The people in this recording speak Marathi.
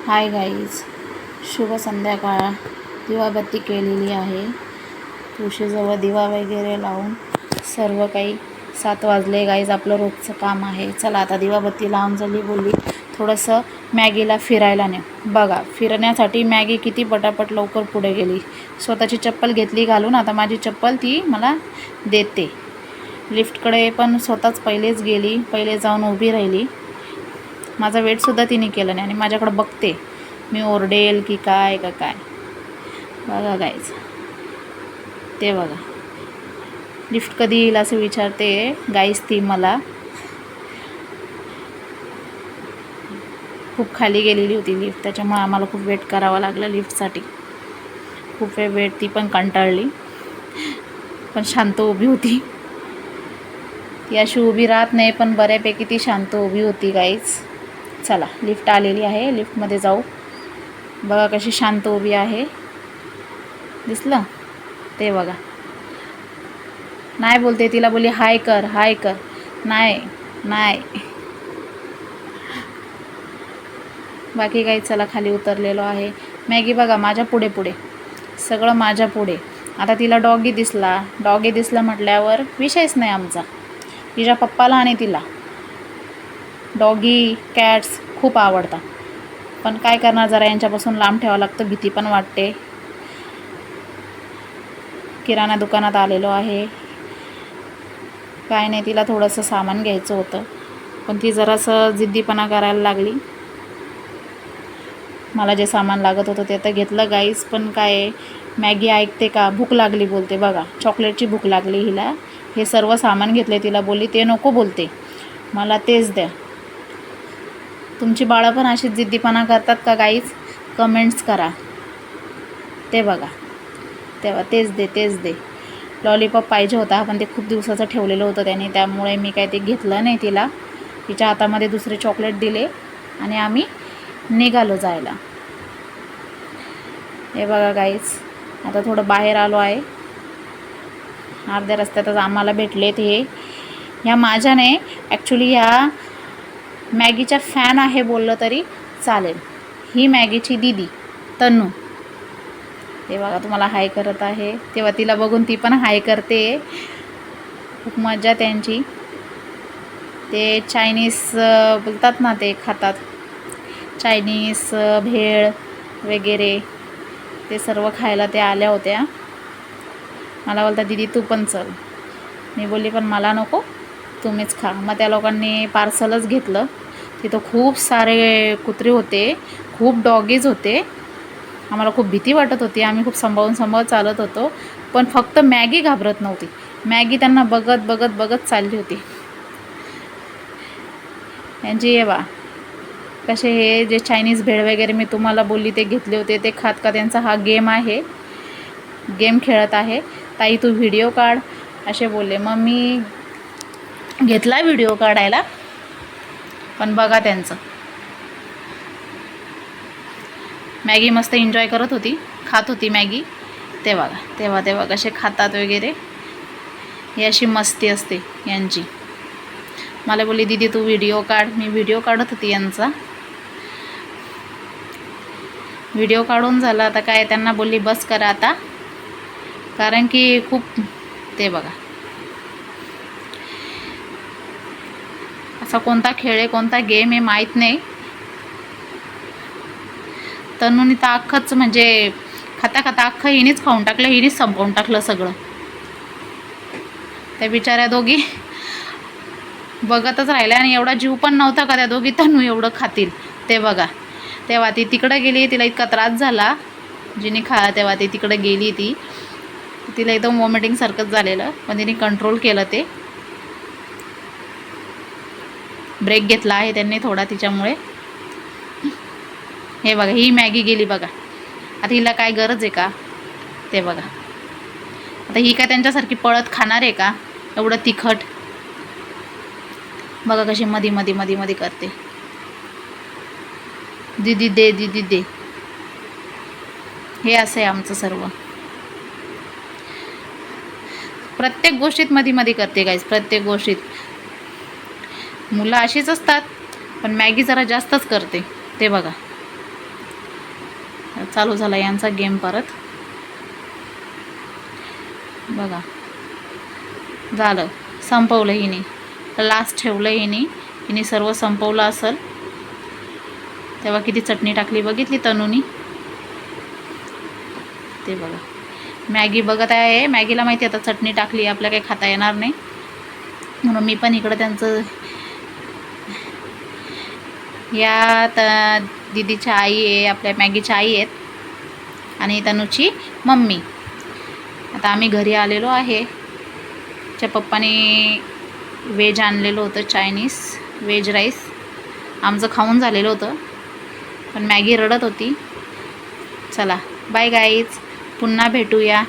हाय गाईज, शुभ संध्याकाळ. दिवाबत्ती केलेली आहे. तुळशीजवळ दिवा वगैरे लावून सर्व काही 7 वाजले गाईज. आपलं रोजचं काम आहे. चला आता दिवाबत्ती लावून झाली, बोलली थोडंसं मॅगीला फिरायला नेऊ. बघा, फिरण्यासाठी मॅगी किती पटापट लवकर पुढे गेली. स्वतःची चप्पल घेतली घालून. आता माझी चप्पल ती मला देते. लिफ्टकडे पण स्वतःच पहिलेच गेली, पहिले जाऊन उभी राहिली. माझा वेटसुद्धा तिने केलं नाही आणि माझ्याकडं बघते मी ओरडेल की काय का काय. बघा गाईज, ते बघा लिफ्ट कधी येईल असं विचारते गाईज ती मला. खूप खाली गेलेली होती लिफ्ट, त्याच्यामुळे आम्हाला खूप वेट करावं लागलं लिफ्टसाठी. खूप वेळ वेट, ती पण कंटाळली, पण शांत उभी होती. ती अशी उभी राहत नाही, पण बऱ्यापैकी ती शांत उभी होती गाईज. चला, लिफ्ट आलेली आहे, लिफ्टमध्ये जाऊ. बघा कशी शांत उभी आहे, दिसलं ते बघा. नाही बोलते, तिला बोलली हाय कर हाय कर, नाही नाही. बाकी काही. चला खाली उतरलेलो आहे. मॅगी बघा माझ्या पुढे पुढे, सगळं माझ्या पुढे. आता तिला डॉगी दिसला म्हटल्यावर विषयच नाही आमचा. तिच्या पप्पाला आणि तिला डॉगी कॅट्स खूप आवडतात, पण काय करणार, जरा यांच्यापासून लांब ठेवावं लागतं. भीती पण वाटते. किराणा दुकानात आलेलो आहे. काय नाही, तिला थोडंसं सामान घ्यायचं होतं, पण ती जरासं जिद्दीपणा करायला लागली. मला जे सामान लागत होतं ते तर घेतलं गाईस, पण काय मॅगी ऐकते का? भूक लागली बोलते. बघा, चॉकलेटची भूक लागली हिला. हे सर्व सामान घेतले, तिला बोलली ते नको बोलते, मला तेच द्या. तुमची बाळं पण अशीच जिद्दीपणा करतात का गाईज? कमेंट्स करा. ते बघा, तेव्हा तेच दे. लॉलीपॉप पाहिजे होता, पण ते खूप दिवसाचं ठेवलेलं होतं त्याने, त्यामुळे मी काय ते घेतलं नाही तिला. तिच्या हातामध्ये दुसरे चॉकलेट दिले आणि आम्ही निघालो जायला. हे बघा गाईज, आता थोडं बाहेर आलो आहे. अर्ध्या रस्त्यातच आम्हाला भेटलेत हे. ह्या माझ्याने ॲक्च्युली ह्या मॅगीच्या फॅन आहे बोललं तरी चालेल. ही मॅगीची दीदी तन्नू, ते बघा तुम्हाला हाय करत आहे. तेव्हा तिला बघून ती पण हाय करते. खूप मजा त्यांची. ते चायनीज बोलतात ना, ते खातात. चायनीज भेळ वगैरे ते सर्व खायला ते आल्या होत्या. मला बोलतात दीदी तू पण चल. मी बोलली पण मला नको, तुम्हीच खा. मग त्या लोकांनी पार्सलच घेतलं. तिथं खूप सारे कुत्रे होते, खूप डॉगीज होते. आम्हाला खूप भीती वाटत होती. आम्ही खूप सांभाळून चालत होतो, पण फक्त मॅगी घाबरत नव्हती. मॅगी त्यांना बघत चालली होती. यांची ये बा कसे हे जे चायनीज भेळ वगैरे मी तुम्हाला बोलली ते घेतले होते, ते खात का त्यांचा हा गेम आहे, गेम खेळत आहे. ताई तू व्हिडिओ काढ असे बोलले. मग मी घेतला व्हिडिओ काढायला, पण बघा त्यांचं. मॅगी मस्त एन्जॉय करत होती, खात होती मॅगी. ते बघा कसे खातात वगैरे. ही अशी मस्ती असते यांची. मला बोलली दीदी तू व्हिडिओ काढ. मी व्हिडिओ काढत होती यांचा. व्हिडिओ काढून झाला. आता काय त्यांना बोलली बस करा आता, कारण की खूप. ते बघा असा कोणता खेळ आहे, कोणता गेम आहे माहीत नाही. तन्नूनी तर अख्खंच म्हणजे खाता अख्खं हिनीच खाऊन टाकलं, हिनीच संपवून टाकलं सगळं. त्या बिचाऱ्या दोघी बघतच राहिल्या आणि एवढा जीव पण नव्हता का त्या दोघी तन्नू एवढं खातील. ते बघा, तेव्हा ती तिकडं गेली, तिला इतका त्रास झाला जिने तेव्हा ती तिकडं गेली. तिला एकदम वॉमिटिंग सारखंच झालेलं, पण तिने कंट्रोल केलं. ते ब्रेक घेतला आहे त्यांनी थोडा तिच्यामुळे. हे बघा ही मॅगी गेली बघा. आता हिला काय गरज आहे का? ते बघा, आता ही काय त्यांच्यासारखी पळत खाणार आहे का एवढं तिखट? बघा कशी मध्ये करते. दीदी दे. हे असं आहे आमचं सर्व. प्रत्येक गोष्टीत मध्ये करते गाईज, प्रत्येक गोष्टीत. मुलं अशीच असतात, पण मॅगी जरा जास्तच करते. ते बघा चालू झाला यांचा गेम परत. बघा झालं, संपवलं हिने. लास्ट ठेवलं हिने सर्व संपवलं असेल. तेव्हा किती चटणी टाकली बघितली तनुनी. ते बघा मॅगी बघत आहे. मॅगीला माहिती आता चटणी टाकली आपल्या काही खाता येणार नाही, म्हणून मी पण इकडं त्यांचं या दीदीच्या आई आहे, आपल्या मॅगीच्या आई आहेत, आणि तनूची मम्मी. आता आम्ही घरी आलेलो आहे. च्या पप्पाने व्हेज आणलेलं होतं, चायनीज व्हेज राईस. आमचं खाऊन झालेलं होतं, पण मॅगी रडत होती. चला बाय गाईज, पुन्हा भेटूया.